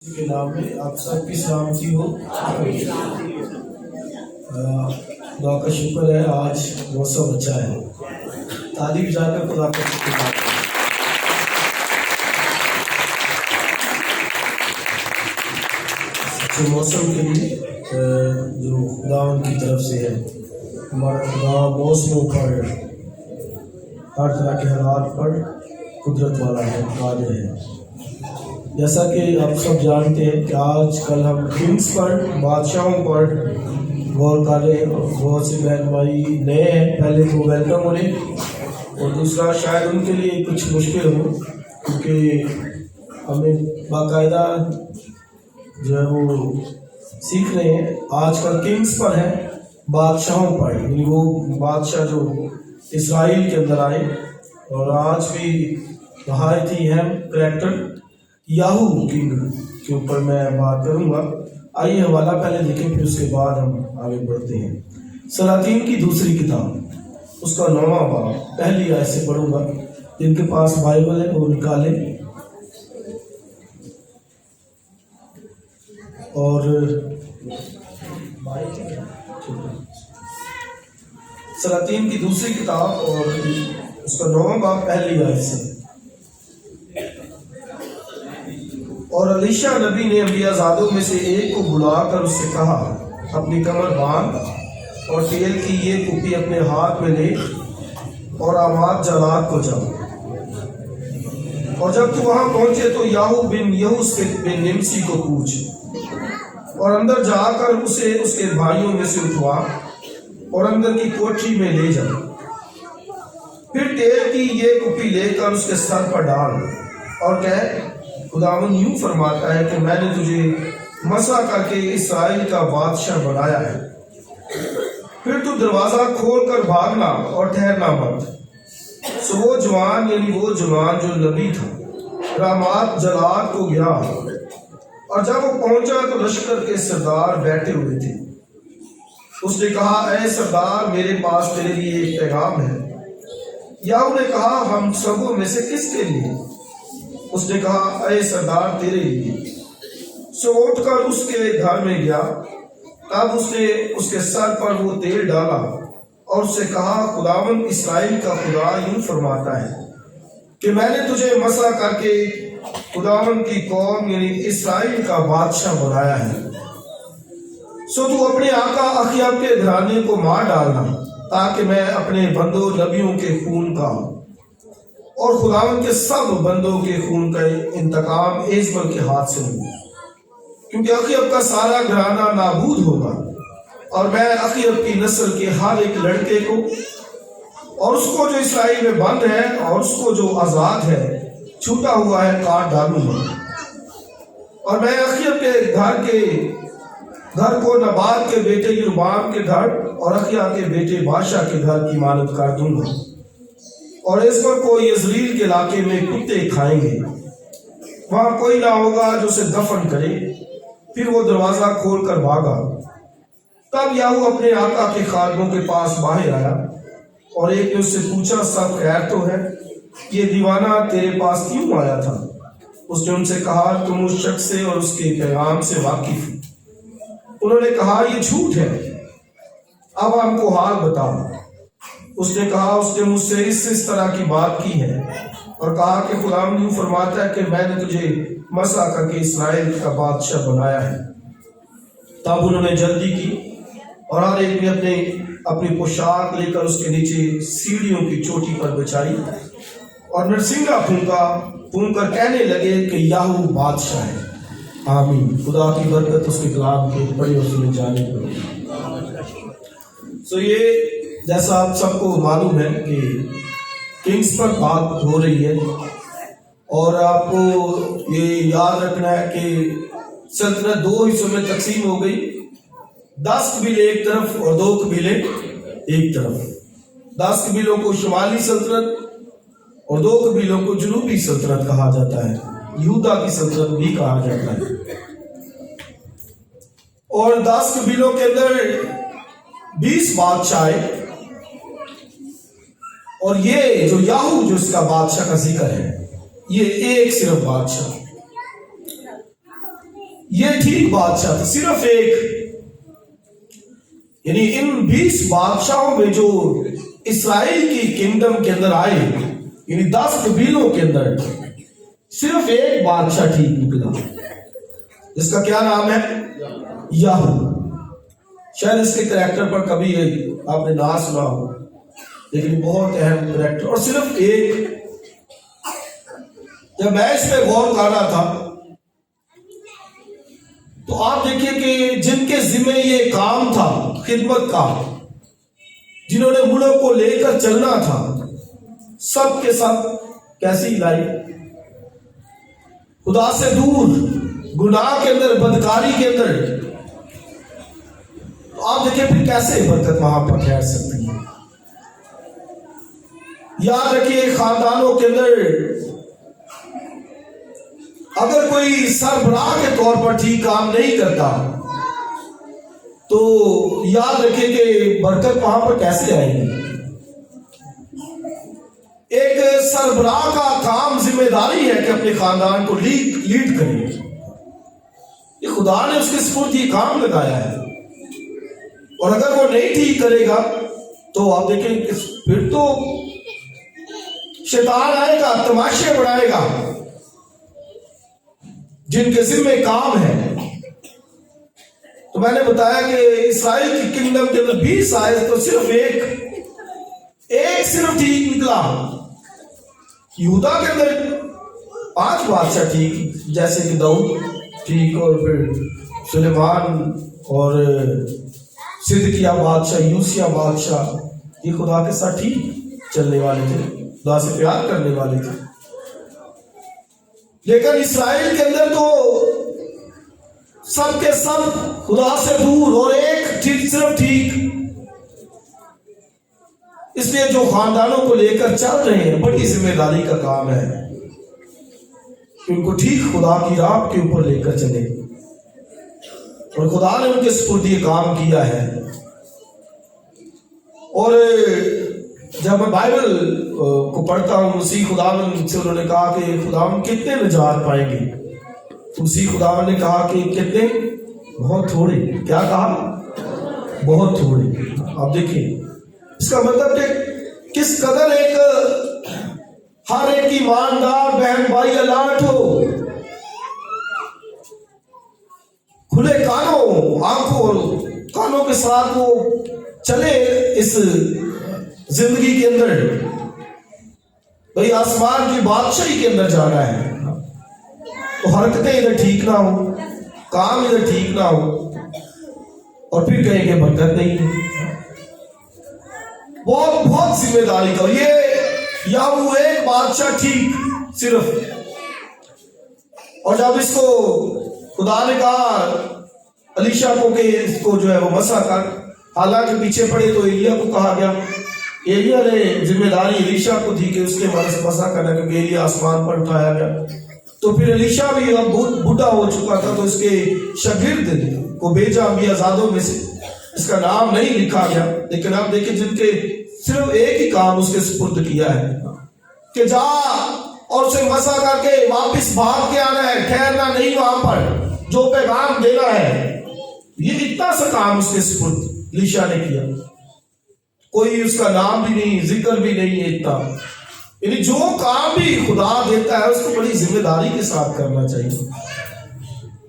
کے نام میں آپ سب کی سلامتی ہو۔ خدا کا شکر ہے آج موسم اچھا ہے، تعریف جا کر خدا کا شکر ہے۔ اچھے موسم کے لیے جو خدا ان کی طرف سے ہے، ہمارا خدا موسموں پر، ہر طرح کے حالات پر قدرت والا ہے، قادر ہے۔ جیسا کہ آپ سب جانتے ہیں کہ آج کل ہم کنگس پر، بادشاہوں پر غور کر رہے ہیں۔ بہت سے بہن بھائی نئے ہیں، پہلے تو ویلکم انہیں، اور دوسرا شاید ان کے لیے کچھ مشکل ہو، کیونکہ ہمیں باقاعدہ جو ہے وہ سیکھ رہے ہیں۔ آج کل کنگس پر ہے، بادشاہوں پر، یعنی وہ بادشاہ جو اسرائیل کے اندر آئے، اور آج بھی نہایت ہی اہم کریکٹر یاہو کنگ کے اوپر میں بات کروں گا۔ آئیے حوالہ پہلے دیکھیں، پھر اس کے بعد ہم آگے بڑھتے ہیں۔ سلاطین کی دوسری کتاب، اس کا 9واں باب، پہلی آیت سے پڑھوں گا۔ جن کے پاس بائبل ہے وہ نکالیں، اور سلاطین کی دوسری کتاب اور اس کا 9واں باب، پہلی آیت سے۔ اور الیشا نبی نے انبیاء زادوں میں سے ایک کو بلا کر اس سے کہا، اپنی کمر باندھ اور تیل کی یہ کپی اپنے ہاتھ میں لے اور آماد جلاد کو جا، اور جب تو وہاں پہنچے تو یاہو بن یہوس بن نمسی کو پوچھ، اور اندر جا کر اسے اس کے بھائیوں میں سے اٹھوا اور اندر کی کوٹھی میں لے جا، پھر تیل کی یہ کپی لے کر اس کے سر پر ڈال اور کہہ، خداوند یوں فرماتا ہے کہ میں نے تجھے مسح کر کے اسرائیل کا بادشاہ بنایا ہے۔ پھر تو دروازہ کھول کر بھاگنا اور ٹھہرنا مت۔ سو وہ جوان، یعنی وہ جوان جو نبی تھا، رامات جلاد کو گیا، اور جب وہ پہنچا تو لشکر کے سردار بیٹھے ہوئے تھے۔ اس نے کہا، اے سردار، میرے پاس تیرے لیے ایک پیغام ہے۔ یاہو نے کہا، ہم سبوں میں سے کس کے لیے؟ اس نے کہا، اے سردار، تیرے لیے۔ سو اٹھ کر اس کے گھر میں گیا، تب اس نے اس کے سر پر وہ تیل ڈالا اور اس سے کہا، خداوند اسرائیل کا خدا یوں فرماتا ہے کہ میں نے تجھے مسح کر کے خداوند کی قوم یعنی اسرائیل کا بادشاہ بنایا ہے۔ سو تو اپنے آقا اخیاب کے گھرانے کو مار ڈالنا، تاکہ میں اپنے بندوں نبیوں کے خون کا اور خداوند کے سب بندوں کے خون کا انتقام ایزبل کے ہاتھ سے لوں، کیونکہ اخیب کا سارا گھرانہ نابود ہوگا، اور میں اخیب کی نسل کے ہر ایک لڑکے کو، اور اس کو جو اسرائیل میں بند ہے اور اس کو جو آزاد ہے، چھوٹا ہوا ہے، کاٹ ڈالوں گا، اور میں اخیب کے گھر کو نبات کے بیٹے یربعام کے گھر اور اخیا کے بیٹے بادشاہ کے گھر کی مانند کر دوں گا، اور اس پر کوئی یزریل کے علاقے میں کتے کھائیں گے، وہاں کوئی نہ ہوگا جو اسے دفن کرے۔ پھر وہ دروازہ کھول کر بھاگا۔ تب یاہو اپنے آقا کے خادموں کے پاس باہر آیا، اور ایک نے اس سے پوچھا، سب خیر تو ہے؟ یہ دیوانہ تیرے پاس کیوں آیا تھا؟ اس نے ان سے کہا، تم اس شخص سے اور اس کے پیغام سے واقف ہو۔ انہوں نے کہا، یہ جھوٹ ہے، اب ہم کو حال بتا۔ اس نے کہا، اس نے مجھ سے اس طرح کی بات کی ہے، اور کہا کہ خداوند یوں فرماتا ہے کہ میں نے تجھے مسح کر کے اسرائیل کا بادشاہ بنایا ہے۔ تب انہوں نے جلدی کی، اور ہر ایک نے اپنی پوشاک لے کر اس کے نیچے سیڑھیوں کی چوٹی پر بچھائی، اور نرسنگا پھونک کر کہنے لگے کہ یاہو بادشاہ ہے۔ آمین۔ خدا کی برکت اس کے کلام کے بڑی اور سنے جانے پر۔ سو یہ جیسا آپ سب کو معلوم ہے کہ کنگز پر بات ہو رہی ہے، اور آپ کو یہ یاد رکھنا ہے کہ سلطنت 2 حصوں میں تقسیم ہو گئی، 10 قبیلے ایک طرف اور 2 قبیلے ایک طرف۔ 10 قبیلوں کو شمالی سلطنت اور 2 قبیلوں کو جنوبی سلطنت کہا جاتا ہے، یہودا کی سلطنت بھی کہا جاتا ہے۔ اور 10 قبیلوں کے اندر 20 بادشاہ آئے، اور یہ جو یاہو جو اس کا بادشاہ کا ذکر ہے، یہ ایک صرف بادشاہ، یہ ٹھیک بادشاہ تھا، صرف ایک، یعنی ان 20 بادشاہوں میں جو اسرائیل کی کنگڈم کے اندر آئے، یعنی 10 قبیلوں کے اندر صرف ایک بادشاہ ٹھیک نکلا، جس کا کیا نام ہے؟ یاہو۔ شاید اس کے کریکٹر پر کبھی آپ نے نہ سنا ہو، لیکن بہت اہم کریکٹر، اور صرف ایک۔ جب میں اس پہ غور کر رہا تھا تو آپ دیکھیے کہ جن کے ذمہ یہ کام تھا خدمت کا، جنہوں نے ملک کو لے کر چلنا تھا، سب کے سب کیسی لائف، خدا سے دور، گناہ کے اندر، بدکاری کے اندر۔ تو آپ دیکھیں پھر کیسے برکت وہاں پر ٹھہر سکتی ہے۔ یاد رکھیے خاندانوں کے اندر اگر کوئی سربراہ کے طور پر ٹھیک کام نہیں کرتا تو یاد رکھیے کہ برکت وہاں پر کیسے آئے گی۔ ایک سربراہ کا کام، ذمہ داری ہے کہ اپنے خاندان کو لیڈ کرے، یہ خدا نے اس کے سپرد یہ کام لگایا ہے، اور اگر وہ نہیں ٹھیک کرے گا تو آپ دیکھیں کہ پھر تو شیطان آئے گا، تماشے بڑھائے گا۔ جن کے ذمہ کام ہے، تو میں نے بتایا کہ اسرائیل کی کنگڈم کے اندر 20 آئے تو صرف ایک صرف ٹھیک نکلا۔ یہودا کے اندر 5 بادشاہ ٹھیک، جیسے کہ داؤد ٹھیک، اور پھر سلیمان، اور صدقیہ بادشاہ، یوسیہ بادشاہ، یہ خدا کے ساتھ ٹھیک چلنے والے تھے، خدا سے پیار کرنے والے تھے۔ لیکن اسرائیل کے اندر تو سب کے سب خدا سے دور، اور ایک صرف ٹھیک۔ اس لیے جو خاندانوں کو لے کر چل رہے ہیں، بڑی ذمہ داری کا کام ہے کہ ان کو ٹھیک خدا کی راہ کے اوپر لے کر چلے، اور خدا نے ان کے سپرد یہ کام کیا ہے۔ اور جب میں بائبل کو پڑھتا ہوں، مسیح خداوند سے انہوں نے کہا کہ خداوند کتنے نجات پائیں گے، تو مسیح خداوند نے کہا کہ کتنے؟ بہت تھوڑے۔ کیا کہا؟ بہت تھوڑے۔ آپ دیکھیں اس کا مطلب کہ کس قدر ہر ایک ایماندار بہن بھائی الرٹ ہو، کھلے کانوں کے ساتھ وہ چلے اس زندگی کے اندر۔ بھئی آسمان کی بادشاہی کے اندر جانا ہے، تو حرکتیں ادھر ٹھیک نہ ہو، کام ادھر ٹھیک نہ ہو، اور پھر کہیں کہ برکت نہیں ہے۔ بہت ذمہ داری کا یہ یاہو ایک بادشاہ ٹھیک صرف۔ اور جب اس کو خدا نے کہا الیشا کو کہ اس کو جو ہے وہ مسح کر، حالانکہ پیچھے پڑے تو ایلیا کو کہا گیا، ایلیا نے ذمہ داری الیشا کو تھی کہ اس کے مرض سے مسح کرنا، کیونکہ ایلیا آسمان پر اٹھایا گیا۔ تو پھر الیشا بھی اب بہت بوڑھا ہو چکا تھا، تو اس کے شاگرد کو بھیجا انبیاء زادوں میں سے، اس کا نام نہیں لکھا گیا، لیکن آپ دیکھیں جن کے صرف ایک ہی کام اس کے سپرد کیا ہے کہ جا اور اسے مسح کر کے واپس بھاگ کے آنا ہے، ٹھہرنا نہیں وہاں پر، جو پیغام دینا ہے۔ یہ اتنا سا کام اس کے سپرد الیشا نے کیا، کوئی اس کا نام بھی نہیں، ذکر بھی نہیں ہے اتنا۔ یعنی جو کام بھی خدا دیتا ہے اس کو بڑی ذمہ داری کے ساتھ کرنا چاہیے۔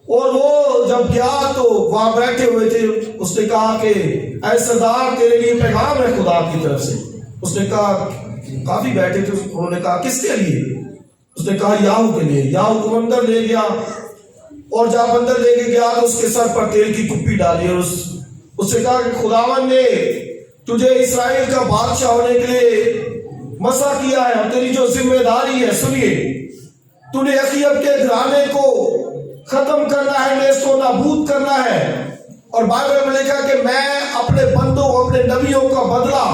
اور وہ جب گیا تو وہاں بیٹھے ہوئے تھے، اس نے کہا کہ اے سردار تیرے لیے پیغام ہے خدا کی طرف سے۔ اس نے کہا، کافی بیٹھے تھے، انہوں نے کہا کس کے لیے؟ اس نے کہا یاہو کے لیے۔ یاہو کو اندر لے گیا، اور جب اندر لے کے گیا تو اس کے سر پر تیل کی کپی ڈالی، اور اس نے کہا کہ خداوند نے تجھے اسرائیل کا بادشاہ ہونے کے لیے مسح کیا ہے، اور تیری جو ذمہ داری ہے، سنیے، تو نے اخیب کے گھرانے کو ختم کرنا ہے، نیست و نابود کرنا ہے۔ اور بائبل میں لکھا کہ میں اپنے بندوں، اپنے نبیوں کا بدلہ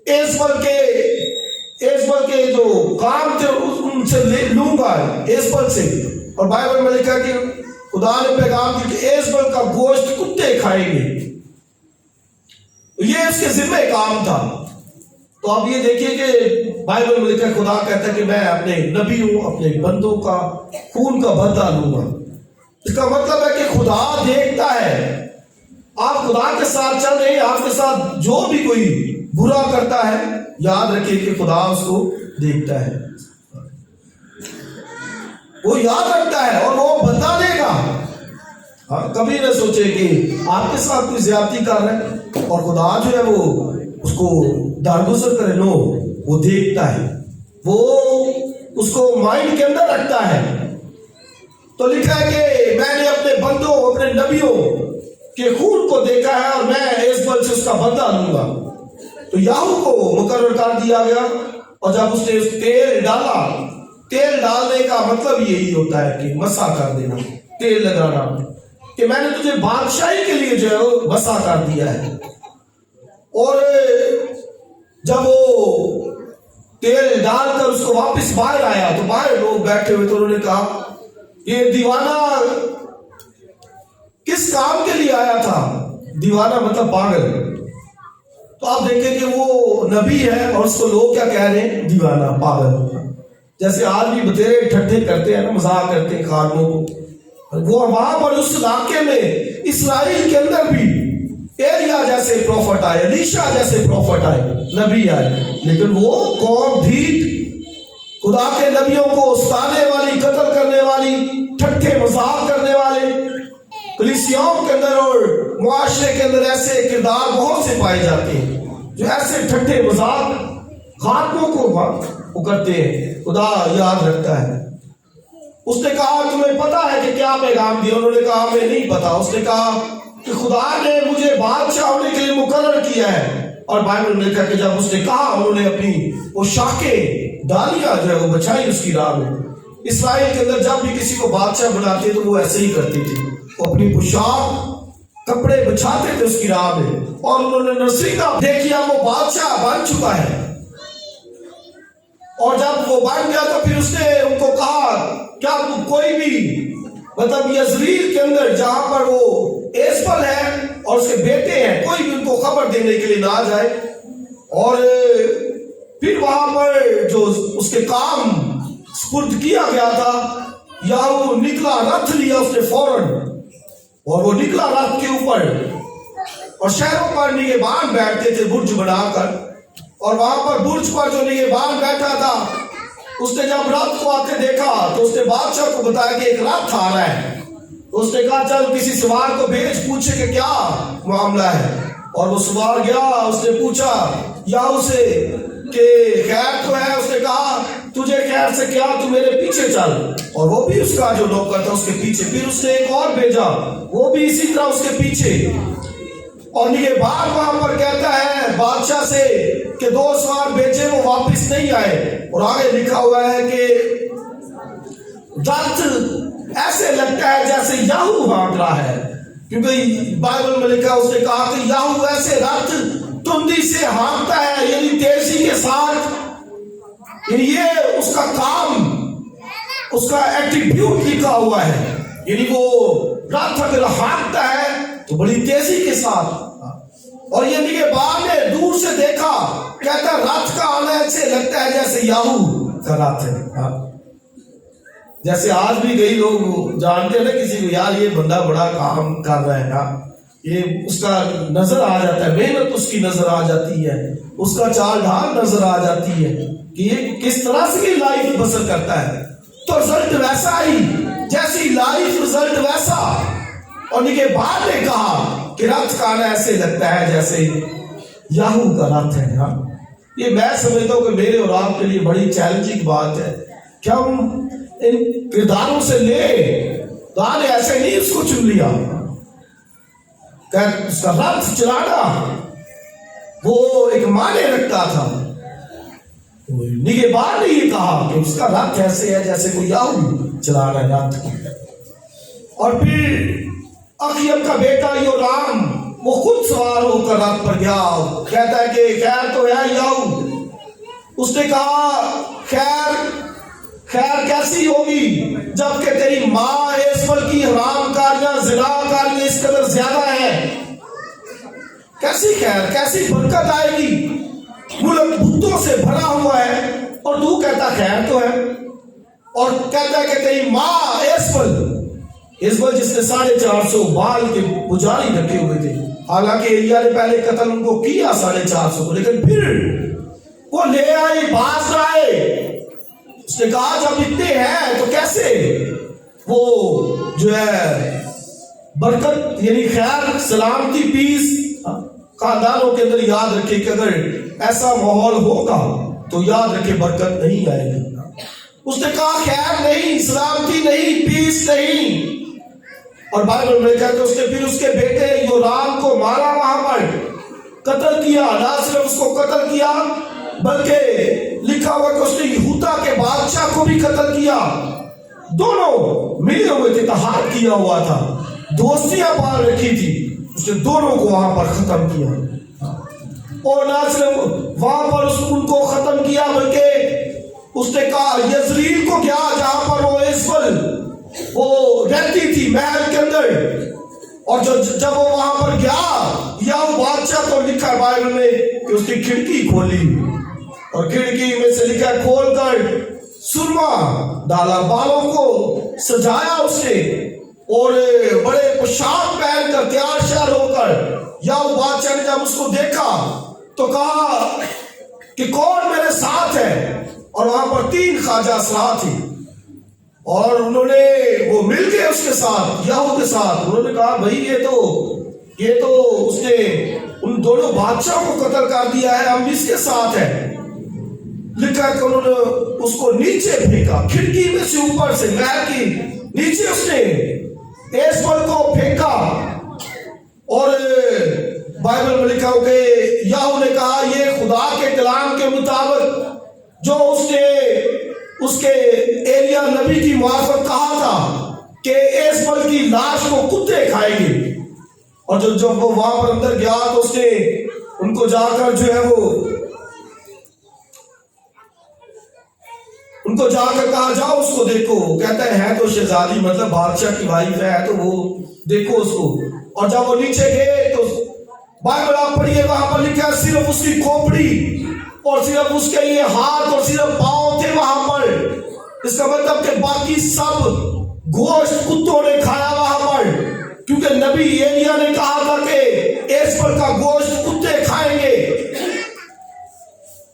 ایزبل کے جو کام تھے ان سے لوں گا، ایزبل سے۔ اور بائبل میں لکھا کہ خدا نے پیغام دی کہ ایزبل کا گوشت کتے کھائیں گے۔ یہ اس کے ذمہ کام تھا۔ تو آپ یہ دیکھیے کہ بائبل میں لکھا خدا کہتا ہے کہ میں اپنے نبیوں، اپنے بندوں کا خون کا بدلہ لوں گا۔ اس کا مطلب ہے کہ خدا دیکھتا ہے. آپ خدا کے ساتھ چل رہے ہیں, آپ کے ساتھ جو بھی کوئی برا کرتا ہے, یاد رکھیے کہ خدا اس کو دیکھتا ہے, وہ یاد رکھتا ہے اور وہ بدلا دے گا. کبھی نہ سوچے کہ آپ کے ساتھ کوئی زیادتی کر رہا ہے اور خدا جو ہے وہ اس کو درگزر کرے. نو, وہ دیکھتا ہے, وہ اس کو مائنڈ کے اندر رکھتا ہے. تو لکھا ہے کہ میں نے اپنے بندوں, اپنے نبیوں کے خون کو دیکھا ہے اور میں ایزبل سے اس کا بدلہ لوں گا. تو یاہو کو مقرر کر دیا گیا, اور جب اس نے تیل ڈالا, تیل ڈالنے کا مطلب یہی ہوتا ہے کہ مسا کر دینا, تیل لگانا, کہ میں نے تجھے بادشاہی کے لیے جو ہے وہ مسا کر دیا ہے. اور جب وہ تیل ڈال کر اس کو واپس باہر آیا تو باہر لوگ بیٹھے ہوئے, تو انہوں نے کہا یہ دیوانہ کس کام کے لیے آیا تھا؟ دیوانہ مطلب پاگل. تو آپ دیکھیں کہ وہ نبی ہے اور اس کو لوگ کیا کہہ رہے ہیں؟ دیوانہ, پاگل. جیسے آج بھی بتیرے ٹھٹھے کرتے ہیں نا, مذاق کرتے ہیں خادموں کو. وہ وہاں پر اس علاقے میں اسرائیل کے اندر بھی ایلیا جیسے پروفٹ آئے, الیشا جیسے پروفٹ آئے, نبی آئے, لیکن وہ قوم ڈھیٹ, خدا کے نبیوں کو استانے والی, قتل کرنے والی, ٹھٹھے مذاق کرنے والے. کلیسیاؤں کے اندر اور معاشرے کے اندر ایسے کردار بہت سے پائے جاتے ہیں جو ایسے ٹھٹھے مذاق خاتموں کو کرتے ہیں. خدا یاد رکھتا ہے. اس نے کہا تمہیں پتا ہے کہ کیا پیغام دیا؟ انہوں نے کہا ہمیں نہیں پتا. اس نے کہا کہ خدا نے مجھے بادشاہ ہونے کے لیے مقرر کیا ہے. اور بائبل میں لکھا کہ جب اس نے کہا, انہوں نے اپنی وہ شاخیں ڈالیاں جو ہے وہ بچھائی اس کی راہ میں. اسرائیل کے اندر جب بھی کسی کو بادشاہ بناتے تو وہ ایسے ہی کرتے تھے, وہ اپنی پوشاک کپڑے بچھاتے تھے اس کی راہ میں. اور انہوں نے نصیحت دیکھی وہ بادشاہ بن چکا ہے, اور جب وہ بن گیا تو پھر اس نے ان کو کہا کیا کوئی بھی مطلب یزریل کے اندر جہاں پر وہ ایزبل ہے اور اس کے بیٹے ہیں, کوئی بھی ان کو خبر دینے کے لیے نہ جائے. اور پھر وہاں پر جو اس کے کام سپرد کیا گیا تھا, یاہو نکلا, رتھ لیا اس نے فوراً, اور وہ نکلا رتھ کے اوپر, اور شہروں پر نگہبان بیٹھتے تھے برج بنا کر. اور وہاں پر برج پر جو نگہبان بیٹھا تھا, اس نے جب رتھ کو آتے دیکھا تو اس نے بادشاہ کو بتایا کہ ایک رتھ آ رہا ہے. اس نے کہا چل کسی سوار کو بھیج, پوچھے کہ کیا معاملہ ہے. اور وہ سوار گیا, اس نے پوچھا یاہو سے کہ خیر تو ہے؟ اس نے کہا تجھے خیر سے کیا, تو میرے پیچھے چل. اور وہ بھی اس کا جو نوکر تھا اس کے پیچھے. پھر اس نے ایک اور بھیجا, وہ بھی اسی طرح اس کے پیچھے. اور نگہبان وہاں پر کہتا ہے بادشاہ سے کہ 2 سوار بھیجے, وہ واپس نہیں آئے. اور آگے لکھا ہوا ہے کہ رتھ ایسے لگتا ہے جیسے یاہو ہانک رہا ہے, کیونکہ بائبل میں لکھا, اس نے کہا کہ یاہو ایسے رتھ تندی سے ہانکتا ہے, یعنی تیزی کے ساتھ. یعنی یہ اس کا کام, اس کا ایٹریبیوٹ لکھا ہوا ہے, یعنی وہ رتھ اگر ہانکتا ہے تو بڑی تیزی کے ساتھ. اور یہ نگہبان نے دور سے دیکھا, کہتا رتھ کا آنا ایسے لگتا ہے جیسے یاہو کا رتھ ہے. جیسے آج بھی کئی لوگ جانتے ہیں نا کسی کو, یار یہ بندہ بڑا کام کر رہا ہے نا, یہ اس کا نظر آ جاتا ہے, محنت اس کی نظر آ جاتی ہے, اس کا چال ڈھال نظر آ جاتی ہے کہ یہ کس طرح سے لائف بسر کرتا ہے. تو رزلٹ ویسا ہی, جیسی لائف رزلٹ ویسا. اور نگہبان نے کہا کہ رتھ کا آنا ایسے لگتا ہے جیسے یاہو کا رتھ ہے. یہ میں سمجھتا ہوں کہ میرے اور آپ کے لیے بڑی چیلنجنگ بات ہے کہ ہم ان کرداروں سے لے. خدا نے ایسے نہیں اس کو چن لیا, کہ اس کا رتھ چلانا وہ ایک معنی رکھتا تھا. نگہبان نے یہ کہا کہ اس کا رتھ ایسے ہے جیسے کوئی یاہو چلا رہا ہے رتھ. اور پھر اخیب کا بیٹا یورام وہ خود سوار ہو کر رتھ پر گیا, کہتا ہے کہ خیر تو ہے یاہو. اس نے کہا خیر کیسی ہوگی جبکہ تیری ماں ایزبل کی حرام کاریاں, زنا کاریاں اس قدر زیادہ ہیں. کیسی خیر, کیسی برکت آئے گی؟ ملک بتوں سے بھرا ہوا ہے اور تو کہتا خیر تو ہے. اور کہتا ہے کہ تیری ماں ایزبل ایزبل جس نے 450 بال کے پجاری رکھے ہوئے تھے، حالانکہ ایلیا نے پہلے قتل ان کو کیا 450 کو، لیکن پھر وہ لے آئے، باز آئے. اس نے کہا جب اتنے ہیں تو کیسے وہ جو ہے برکت یعنی خیر سلامتی پیس خاندانوں کے اندر یاد رکھے کہ اگر ایسا ماحول ہوگا تو یاد رکھے برکت نہیں آئے گی. اس نے کہا خیر نہیں، سلامتی نہیں، پیس نہیں. اور بائبل میں کہتے اس نے پھر اس کے بیٹے یورام کو مارا، وہاں پر قتل کیا. نہ صرف اس کو قتل کیا بلکہ لکھا ہوا کہ اس نے یہودا کے بادشاہ کو بھی قتل کیا. دونوں ملے ہوئے تھے، اتحاد کیا ہوا تھا، دوستیاں پال رکھی تھی. اس نے دونوں کو وہاں پر ختم کیا. اور نہ صرف وہاں پر ان کو ختم کیا بلکہ اس نے کہا یزریل کو گیا جہاں پر وہ ایزبل وہ رہتی تھی محل کے اندر. اور جب وہ وہاں پر گیا یا وہ بادشاہ، تو لکھا ہے بائبل میں کہ اس نے کھڑکی کھولی اور کھڑکی میں سے لکھا کھول کر سرما ڈالا، بالوں کو سجایا اس نے اور بڑے پوشاک پہن کر تیار شیار ہو کر. یا وہ بادشاہ نے جب اس کو دیکھا تو کہا کہ کون میرے ساتھ ہے، اور وہاں پر 3 خواجہ سرا تھے اور انہوں نے وہ مل گئے اس کے ساتھ، یاہو کے ساتھ. انہوں نے کہا بھائی یہ تو اس نے ان دونوں بادشاہوں کو قتل کر دیا ہے، ہم اس کے ساتھ ہیں. لکھا کہ انہوں نے اس کو نیچے پھینکا، کھڑکی میں سے اوپر سے محل کی نیچے اس نے ایزبل کو پھینکا. اور بائبل میں لکھا ہو کہ یاہو نے کہا یہ خدا کے کلام کے مطابق جو اس نے اس کے ایلیا نبی کی معرفت کہا تھا کہ ایزبل کی لاش کو کتے کھائیں گے. اور جب وہ وہاں پر اندر گیا تو اس نے ان کو جا کر جو ہے وہ ان کو جا کر کہا جاؤ اس کو دیکھو. کہتا ہے تو شہزادی مطلب بادشاہ کی وائف ہے تو وہ دیکھو اس کو. اور جب وہ نیچے گئے تو بائبل آپ پڑھیے وہاں پر لکھا ہے صرف اس کی کھوپڑی اور صرف اس کے یہ ہاتھ اور صرف پاؤں تھے وہاں پر. اس کا مطلب کہ باقی سب گوشت کتوں نے کھایا وہاں پر، کیونکہ نبی ایلیا نے کہا تھا کہ ایزبل کا گوشت کتے کھائیں گے.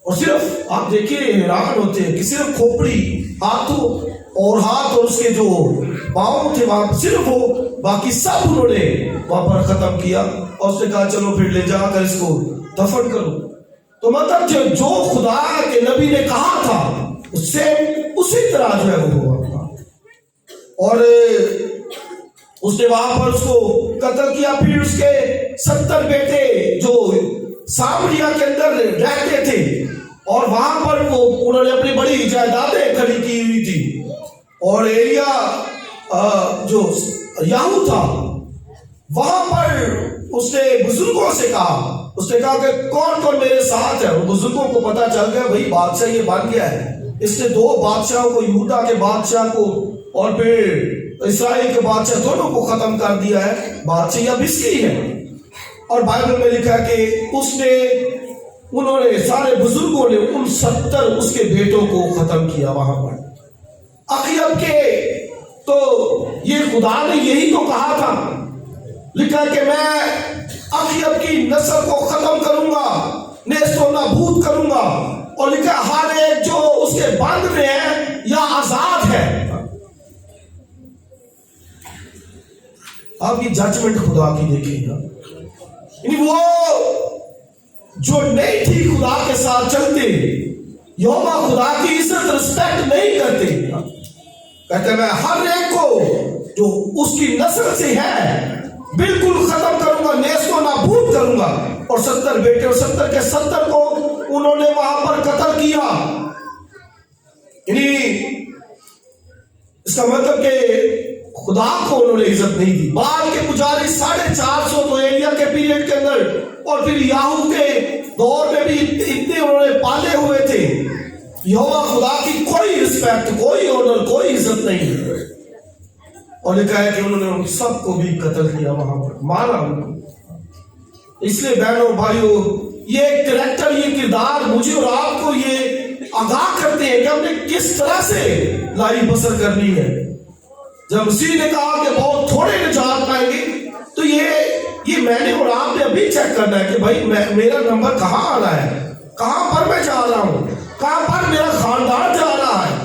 اور صرف آپ دیکھیے حیران ہوتے ہیں کہ صرف کھوپڑی ہاتھ اور اس کے جو پاؤں تھے وہاں صرف وہ، باقی سب انہوں نے وہاں پر ختم کیا. اور اس نے کہا چلو پھر لے جا کر اس کو دفن کرو. تو مطلب جو خدا کے نبی نے کہا تھا اس سے اسی طرح جو ہے وہ ہوا. اور اس نے وہاں پر اس کو قتل کیا. پھر اس کے 70 بیٹے جو سامریا کے اندر رہتے تھے اور وہاں پر وہ انہوں نے اپنی بڑی جائیدادیں کھڑی کی ہوئی تھی. اور ایلیا جو یاہو تھا وہاں پر اس نے بزرگوں سے کہا، اس نے کہا کہ کون کون میرے ساتھ ہے. اور بزرگوں کو پتا چل گیا بھائی بادشاہ یہ بن گیا ہے. اس نے 2 بادشاہوں کو، یہودا کے بادشاہ کو اور پھر اسرائیل کے بادشاہ دونوں کو ختم کر دیا ہے. بادشاہ اب اس کی ہے. اور بائبل میں لکھا کہ اس نے انہوں نے سارے بزرگوں نے ان 70 اس کے بیٹوں کو ختم کیا وہاں پر. اخیب کے تو یہ خدا نے یہی تو کہا تھا، لکھا کہ میں اخیب کی نسل کو ختم کروں گا، نیست و نابود کروں گا. اور لکھا ہر ایک جو اس کے بند میں ہے یا آزاد ہے. آپ یہ ججمنٹ خدا کی دیکھیں گا، یعنی وہ جو نہیں تھی خدا کے ساتھ چلتے، یہوہ خدا کی عزت رسپیکٹ نہیں کرتے، کہتے میں ہر ایک کو جو اس کی نسل سے ہے بالکل ختم کروں گا، نیست و نابود کروں گا. اور 70 بیٹے اور 70 کے 70 کو انہوں نے وہاں پر قتل کیا. یعنی اس کا مطلب کہ خدا کو انہوں نے عزت نہیں دی. بال کے پجاری 450 تو ایلیا کے پیریڈ کے اندر اور پھر یاہو کے دور میں بھی اتنے انہوں نے پالے ہوئے تھے. یہوہ خدا کی کوئی رسپیکٹ، کوئی آنر، کوئی عزت نہیں. اور لکھا ہے کہ انہوں نے ان سب کو بھی قتل کیا، وہاں پر مارا ان کو. اس لیے بہنوں بھائیوں یہ کریکٹر، یہ کردار مجھے اور آپ کو یہ آگاہ کرتے ہیں کہ ہم نے کس طرح سے لائی بسر کرنی ہے. جب مسیح نے کہا کہ بہت تھوڑے نجات پائیں گے، تو یہ میں نے اور آپ نے ابھی چیک کرنا ہے کہ بھائی میرا نمبر کہاں آ رہا ہے، کہاں پر میں جا رہا ہوں، کہاں پر میرا خاندان جا رہا ہے۔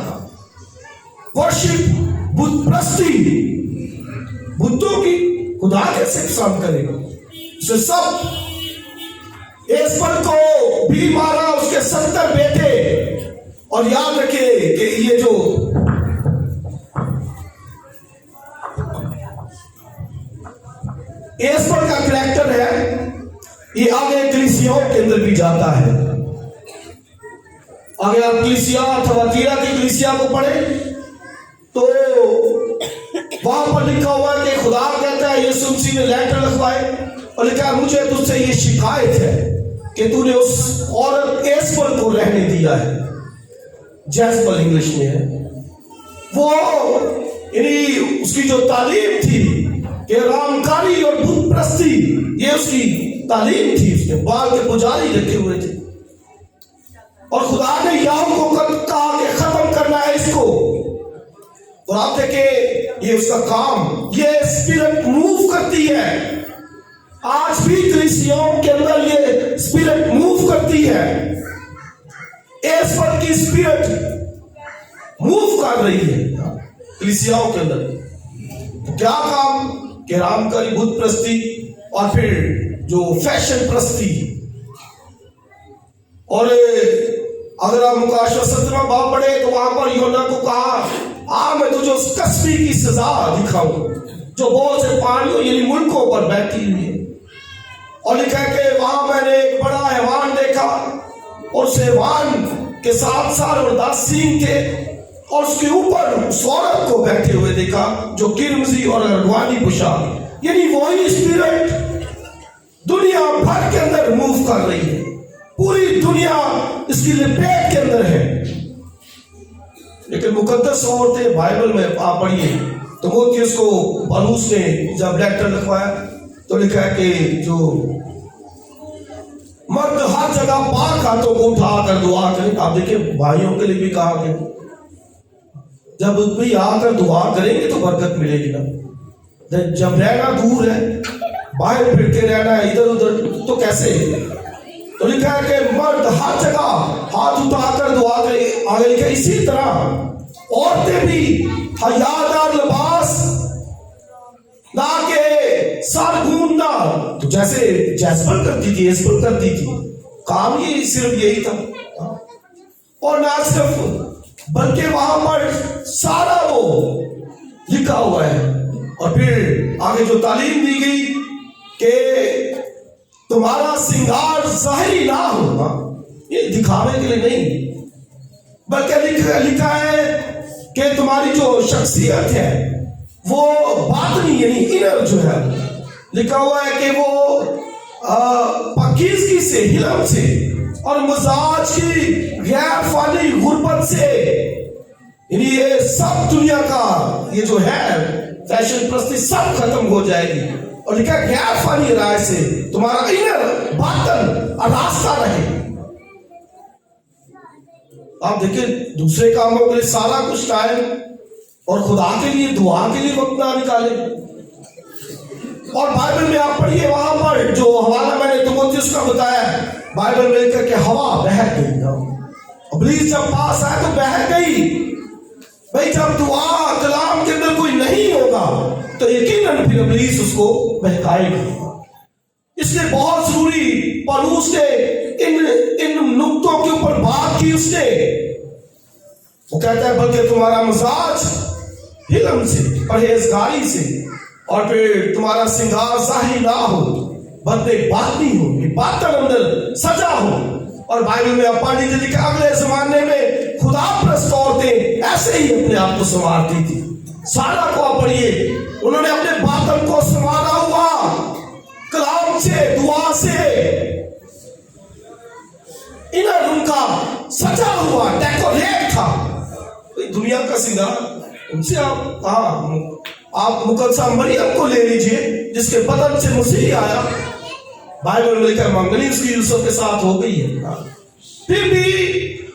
ورشپ، بت پرستی، بتوں کی خدا کیسے پسند کرے گا؟ اسے سب اس پر کو بھی مارا، اس کے 70 بیٹے، اور یاد رکھے کہ یہ جو اس پر کا کریکٹر ہے، یہ آگے کلیسیاؤں کے اندر بھی جاتا ہے۔ اگر آپ کلیسیا تھواتیرا کی کلیسیا کو پڑھیں تو وہاں پر لکھا ہوا ہے کہ خدا کہتا ہے یسوع مسیح نے لیٹر لکھوائے اور لکھا ہے مجھے تجھ سے یہ شکایت ہے کہ تو نے اس عورت ایسپل کو رہنے دیا ہے، جیسپل انگلش میں ہے، وہ یعنی اس کی جو تعلیم تھی کہ رامکاری اور بت پرستی، یہ اس کی تعلیم تھی، اس کے بال کے پجاری رکھے ہوئے تھے، اور خدا نے یاہو کو کہا کہ ختم کرنا ہے اس کو۔ اور آپ دیکھیں یہ اس کا کام، یہ اسپرٹ موو کرتی ہے، آج بھی کلیسیاؤں کے اندر یہ اسپرٹ موو کرتی ہے، ایسپر کی اسپرٹ موو کر رہی ہے کلیسیاؤں کے اندر۔ کیا کام کہ رامکاری، بت پرستی، اور پھر جو فیشن پرستی۔ اور اگر آپ مکاشفہ 17 باب پڑھے تو وہاں پر یونا کو کہا میں تجھے اس کسبی کی سزا دکھاؤں جو بہت سے پانیوں یعنی ملکوں پر بیٹھی ہوئی ہے، اور لکھا ہے کہ وہاں میں نے ایک بڑا حیوان دیکھا، اور اس حیوان کے 7 سر اور 10 سینگ تھے، اور اس کے اوپر اس عورت کو بیٹھے ہوئے دیکھا جو کرمزی اور اردوانی پوشاک، یعنی وہی اسپرٹ دنیا بھر کے اندر موو کر رہی ہے، پوری دنیا اس کی لپیٹ کے اندر ہے۔ لیکن مقدس عورتیں بائبل میں آپ پڑھیے تو وہ کہ اس کو پالوس نے جب لیٹر لکھوایا تو لکھا ہے کہ جو مرد ہر جگہ پاک ہاتھوں کو اٹھا کر دعا کریں۔ آپ دیکھیں بھائیوں کے لیے بھی کہا کہ جب بھی آ کر دعا کریں گے تو برکت ملے گی نا، جب رہنا دور ہے، باہر پھر کے رہنا ہے ادھر ادھر، تو کیسے؟ تو لکھا ہے کہ مرد ہر جگہ ہاتھ اٹھا کر دعا کرے۔ آگے لکھا ہے اسی طرح عورتیں بھی حیادار لباس نہ کہ سر گھومنا، تو جیسے جیسپل کرتی تھی، ایسپل کرتی تھی، کام یہ صرف یہی تھا، اور نہ صرف بلکہ وہاں پر سارا وہ لکھا ہوا ہے۔ اور پھر آگے جو تعلیم دی گئی کہ تمہارا سنگار ظاہری نہ ہوگا، یہ دکھاوے کے لیے نہیں، بلکہ لکھا ہے کہ تمہاری جو شخصیت ہے وہ باطنی یعنی انر جو ہے، لکھا ہوا ہے کہ وہ پاکیزگی سے، حلم سے، اور مزاج کی غیر فانی غربت سے، یعنی یہ سب دنیا کا یہ جو ہے فیشن پرستی سب ختم ہو جائے گی، اور لکھا ہے غیر فانی رائے سے تمہارا انر باطن راستہ رہے۔ آپ دیکھیں دوسرے کاموں کے لیے سارا کچھ ٹائم، اور خدا کے لیے دعا کے لیے وقت نہ نکالے۔ اور بائبل میں آپ پڑھیے وہاں پر جو حوالہ میں نے تimotheus کا بتایا ہے، بائبل میں لکھا کہ ہوا بہہ گئی، ابلیس جب پاس آئے تو بہہ گئی۔ بھائی جب دعا کلام کے اندر کوئی نہیں ہوگا تو یقیناً پھر ابلیس اس کو بہکائے گا۔ اس لیے بہت ضروری پالوس نے ان نقطوں کے اوپر بات کی، اس نے وہ کہتا ہے بلکہ تمہارا مزاج حلم سے، پرہیزگاری سے، اور پھر تمہارا سنگار ظاہری نہ ہو بلکہ باطنی ہو، یہ باطن اندر سجا ہو۔ اور بائبل میں آپ پڑھ لیجیے کہ اگلے زمانے میں خدا پرست عورتیں ایسے ہی اپنے آپ کو سنوارتی تھی۔ سارا کو آپ پڑھیے، انہوں نے اپنے باطن کو سنوارا ہوا کلام سے، دعا سے، انر ان کا سجا ہوا ڈیکوریٹ تھا۔ دنیا کا سنگار ان سے آپ مقدسہ مریم کو لے لیجئے جس کے بدن سے مسیح آیا، بائبل میں لکھا ہے منگنی اس کی یوسف کے ساتھ ہو گئی ہے۔ پھر بھی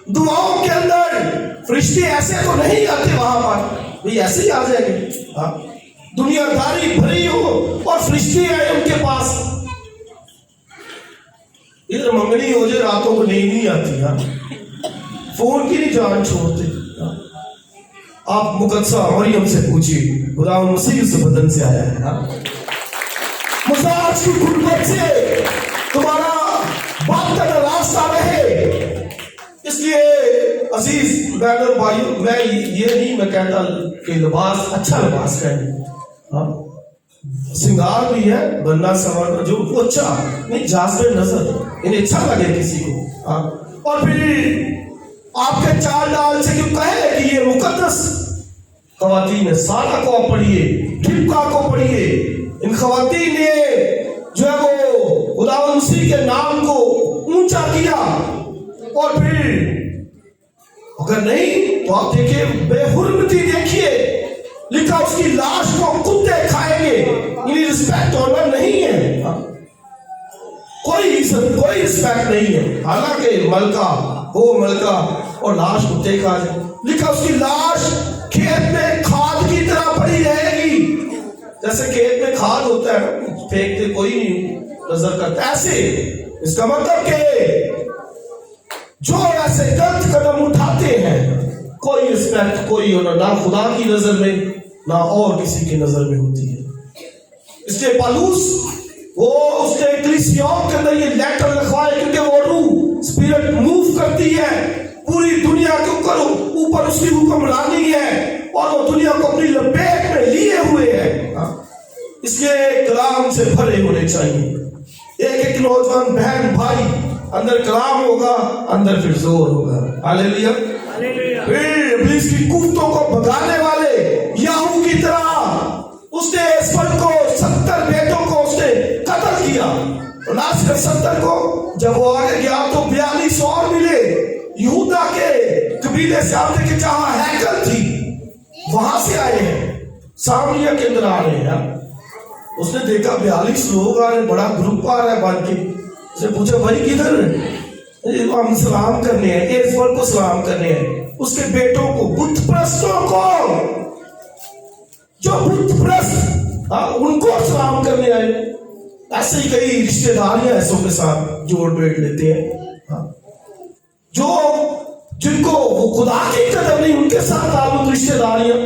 دعاؤں کے اندر فرشتے ایسے تو نہیں آتے وہاں پر، ایسے ہی آ جائیں گے۔ دنیا داری بھری ہو اور فرشتے آئے ان کے پاس، ادھر منگنی ہو جائے راتوں کو نیند نہیں آتی، فون کی نہیں جان چھوڑتے۔ آپ مقدسہ مریم سے پوچھیے، خدا مسیح اس بدن سے آیا ہے، مساج کی غربت سے تمہارا باپ کا راستہ رہے۔ اس لیے عزیز بہن اور بھائیوں، میں یہ نہیں میں کہتا کہ لباس اچھا لباس پہنے، سنگار بھی ہے بننا سنورنا جو وہ اچھا نہیں، جاذب نظر انہیں اچھا لگے کسی کو، اور پھر آپ کے چال ڈال سے کیوں کہے کہ یہ مقدس خواتین سارہ کو پڑھیے، ٹھپکا کو پڑھیے، ان خواتین نے جو ہے وہ خدا مسیح کے نام کو اونچا کیا، اور پھر اگر نہیں تو آپ دیکھیے بے حرمتی دیکھیے، لکھا اس کی لاش کو کتے کھائیں گے، انہیں رسپیکٹ آنر نہیں ہے، کوئی عزت کوئی رسپیکٹ نہیں ہے، حالانکہ ملکہ وہ ملکہ اور لاش کتے کھا جائے، لکھا اس کی لاش کھیت میں کھاد کی طرح پڑی رہے گی، جیسے کھیت میں کھاد ہوتا ہے پھینکتے کوئی نہیں نظر کرتا، ایسے اس کا مطلب کہ جو ایسے غلط قدم اٹھاتے ہیں کوئی رسپیکٹ کوئی ہونا نہ خدا کی نظر میں نہ اور کسی کی نظر میں ہوتی ہے۔ اس لیے پالوس وہ اس نے کلیسیاؤں کے اندر یہ لیٹر لکھوائے، کیونکہ وہ روح اسپرٹ موو کرتی ہے پوری دنیا کے اوپر اس کی حکمرانی ہے، اور وہ دنیا کو اپنی لپیٹ میں لیے ہوئے ہے، اس لیے کلام سے بھرے ہونے چاہیے۔ ایک ایک نوجوان بہن بھائی اندر کلام ہوگا، اندر پھر زور ہوگا، ہاللیلویا۔ پھر ابلیس کی کوفتوں کو بھگانے والے یاہو کی طرح اس نے اسفل کو 70 بیٹوں کو اس نے قتل کیا، اور نہ صرف 70 کو، جب وہ آگے گیا تو 42 اور ملے یہودا کے قبیلے سے، آپ دیکھیں جہاں ہیکل تھی وہاں سے آئے ہیں، سامریہ کے اندر آ رہے ہیں۔ اس نے دیکھا 42 لوگ آ رہے، بڑا گروپ آ رہا ہے بن کے، اس نے پوچھا بھائی کدھر؟ ہم سلام کرنے ہیں، اسفل کو سلام کرنے ہیں، اس کے بیٹوں کو، بت پرستوں کو، جو بت پرست ان کو سلام کرنے آئے۔ ایسے ہی کئی رشتے داریاں ایسوں کے ساتھ جوڑ بیٹھ لیتے ہیں، جو جن کو وہ خدا کی قدر نہیں ان کے ساتھ تعلق رشتے داریاں،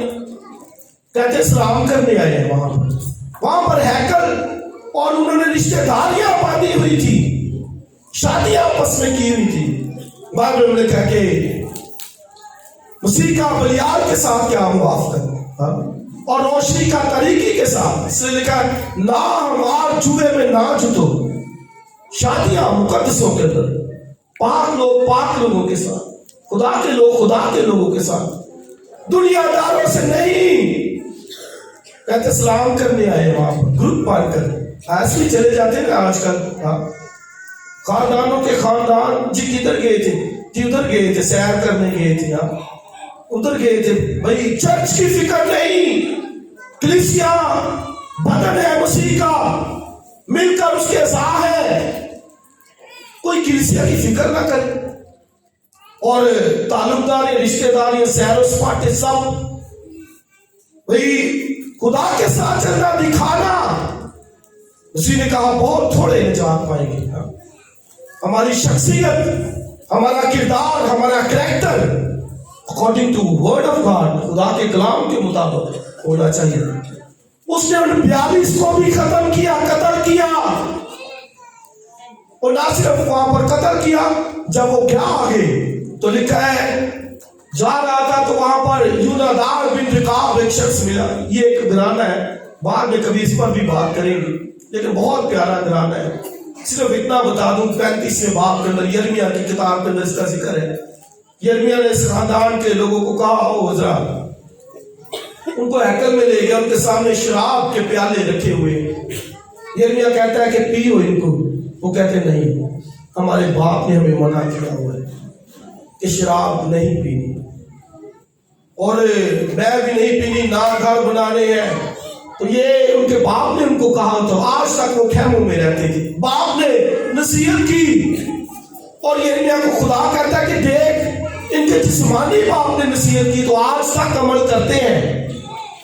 کہتے سلام کرنے آئے ہیں وہاں پر ہیکل، اور انہوں نے رشتے داریاں باندھی ہوئی تھی، شادیاں آپس میں کی ہوئی تھی۔ بائبل میں لکھا کہ مسیح کا بلیال کے ساتھ کیا موافقت، اور روشنی کا طریقے کے ساتھ، اس نے لکھا نہ ہمار جوئے میں نہ جتو، شادیاں مقدسوں کے اندر، پاک لوگ پاک لوگوں کے ساتھ، خدا کے لوگ خدا کے لوگوں کے ساتھ، دنیا داروں سے نہیں۔ کہتے سلام کرنے آئے وہاں پر گروپ پار کر، ایسے ہی چلے جاتے ہیں آج کل، خاندانوں کے خاندان جی کدھر گئے تھے، جی ادھر گئے تھے، سیر کرنے گئے تھے، ادھر گئے تھے، بھائی چرچ کی فکر نہیں، کلیسیا بدن ہے مسیح کا، مل کر اس کے اعضاء ہے، کوئی کلیسیا کی فکر نہ کرے، اور تعلق داری رشتے داری سیر و سپاٹے سب بھائی خدا کے ساتھ چلنا دکھانا۔ اسی نے کہا بہت تھوڑے نجات پائیں گے، ہماری شخصیت، ہمارا کردار، ہمارا character according to word of God, خدا کے کلام کے مطابق ہونا چاہیے۔ اس نے ان 42 کو بھی ختم کیا، قتل کیا، اور نہ صرف وہاں پر قتل کیا، جب وہ کیا آگے تو لکھا ہے جا رہا تھا تو وہاں پر یوناداب بن رکاب ایک شخص ملا۔ یہ ایک گھرانہ ہے، بعد میں کبھی اس پر بھی بات کریں گے، لیکن بہت پیارا گھرانہ ہے۔ صرف اتنا بتا دوں 35ویں باب کے اندر یرمیہ کی کتاب کے اندر اس کا ذکر ہے۔ یرمیہ نے اس خاندان کے لوگوں کو کہا او عذرا، ان کو ہیکل میں لے گیا، ان کے سامنے شراب کے پیالے رکھے ہوئے، یرمیہ کہتا ہے کہ پیو ان کو، وہ کہتے نہیں، ہمارے باپ نے ہمیں منع کیا ہوا ہے کہ شراب نہیں پینی، اور میں بھی نہیں پینی، نہ گھر بنانے ہیں۔ تو یہ ان کے باپ نے ان کو کہا، تو آج تک وہ خیموں میں رہتے تھے، باپ نے نصیحت کی، اور یرمیہ کو خدا کہتا ہے کہ دیکھ ان کے جسمانی باپ نے نصیحت کی تو آج تک عمل کرتے ہیں،